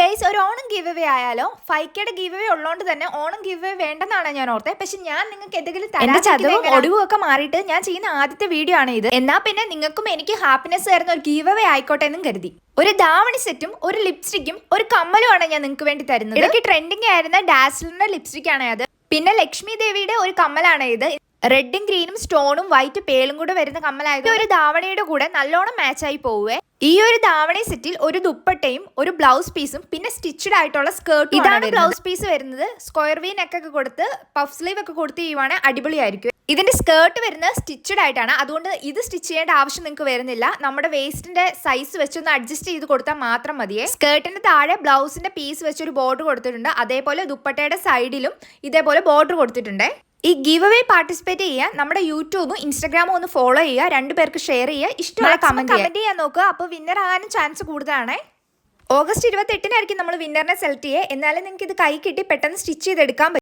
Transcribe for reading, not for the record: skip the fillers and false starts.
Guys, ഒരു Onam give away ആയാലോ? 5Kയുടെ give away ഉള്ളതുകൊണ്ട് തന്നെ ഓണം ഗീവ് അവേ വേണ്ടെന്നാണ് ഞാൻ ഓർത്തത്. പക്ഷെ ഞാൻ നിങ്ങൾക്ക് എന്തെങ്കിലും എന്റെ ചതവും ഒടിവും ഒക്കെ മാറിയിട്ട് ഞാൻ ചെയ്യുന്ന ആദ്യത്തെ വീഡിയോ ആണ് ഇത്. എന്നാ പിന്നെ നിങ്ങൾക്കും എനിക്ക് ഹാപ്പിനെസ് തരുന്ന ഒരു ഗീവ് അവേ ആയിക്കോട്ടെ എന്നും കരുതി. ഒരു ധാവണി സെറ്റും ഒരു ലിപ്സ്റ്റിക്കും ഒരു കമ്മലുമാണ് ഞാൻ നിങ്ങൾക്ക് വേണ്ടി തരുന്നത്. ഇടയ്ക്ക് ട്രെൻഡിങ് ആയിരുന്ന ഡാസ്ലറിന്റെ ലിപ്സ്റ്റിക് ആണ് അത്. പിന്നെ ലക്ഷ്മി ദേവിയുടെ ഒരു കമ്മലാണ് ഇത്. റെഡും ഗ്രീനും സ്റ്റോണും വൈറ്റ് പേളും കൂടെ വരുന്ന കമ്മലായത് ഒരു ധാവണിയുടെ കൂടെ നല്ലോണം മാച്ചായി പോവേ. ഈ ഒരു ധാവണി സെറ്റിൽ ഒരു ദുപ്പട്ടയും ഒരു ബ്ലൗസ് പീസും പിന്നെ സ്റ്റിച്ചഡ് ആയിട്ടുള്ള സ്കേർട്ടും. ഇതാണ് ബ്ലൗസ് പീസ് വരുന്നത്. സ്ക്വയർ വി നെക്ക് ഒക്കെ കൊടുത്ത് പഫ് സ്ലീവ് ഒക്കെ കൊടുത്ത് ചെയ്യുവാണെങ്കിൽ അടിപൊളിയായിരിക്കും. ഇതിന്റെ സ്കേർട്ട് വരുന്നത് സ്റ്റിച്ചഡ് ആയിട്ടാണ്, അതുകൊണ്ട് ഇത് സ്റ്റിച്ച് ചെയ്യേണ്ട ആവശ്യം നിങ്ങൾക്ക് വരുന്നില്ല. നമ്മുടെ വേസ്റ്റിന്റെ സൈസ് വെച്ചൊന്ന് അഡ്ജസ്റ്റ് ചെയ്ത് കൊടുത്താൽ മാത്രം മതിയേ. സ്കേർട്ടിന്റെ താഴെ ബ്ലൗസിന്റെ പീസ് വെച്ചൊരു ബോർഡർ കൊടുത്തിട്ടുണ്ട്. അതേപോലെ ദുപ്പട്ടയുടെ സൈഡിലും ഇതേപോലെ ബോർഡർ കൊടുത്തിട്ടുണ്ട്. ഈ ഗീവ് അവേ പാർട്ടിസിപ്പേറ്റ് ചെയ്യാൻ നമ്മുടെ യൂട്യൂബും ഇൻസ്റ്റാഗ്രാമും ഒന്ന് ഫോളോ ചെയ്യുക, 2 പേർക്ക് ഷെയർ ചെയ്യുക, ഇഷ്ടമുള്ള കമന്റ് ചെയ്യാൻ നോക്കുക. അപ്പോൾ വിന്നർ ആകാനും ചാൻസ് കൂടുതലാണ്. ഓഗസ്റ്റ് 28-നായിരിക്കും നമ്മൾ വിന്നറിനെ സെലക്ട് ചെയ്യുക. എന്നാലും നിങ്ങൾക്ക് ഇത് കൈ കിട്ടി പെട്ടെന്ന് സ്റ്റിച്ച് ചെയ്തെടുക്കാൻ പറ്റും.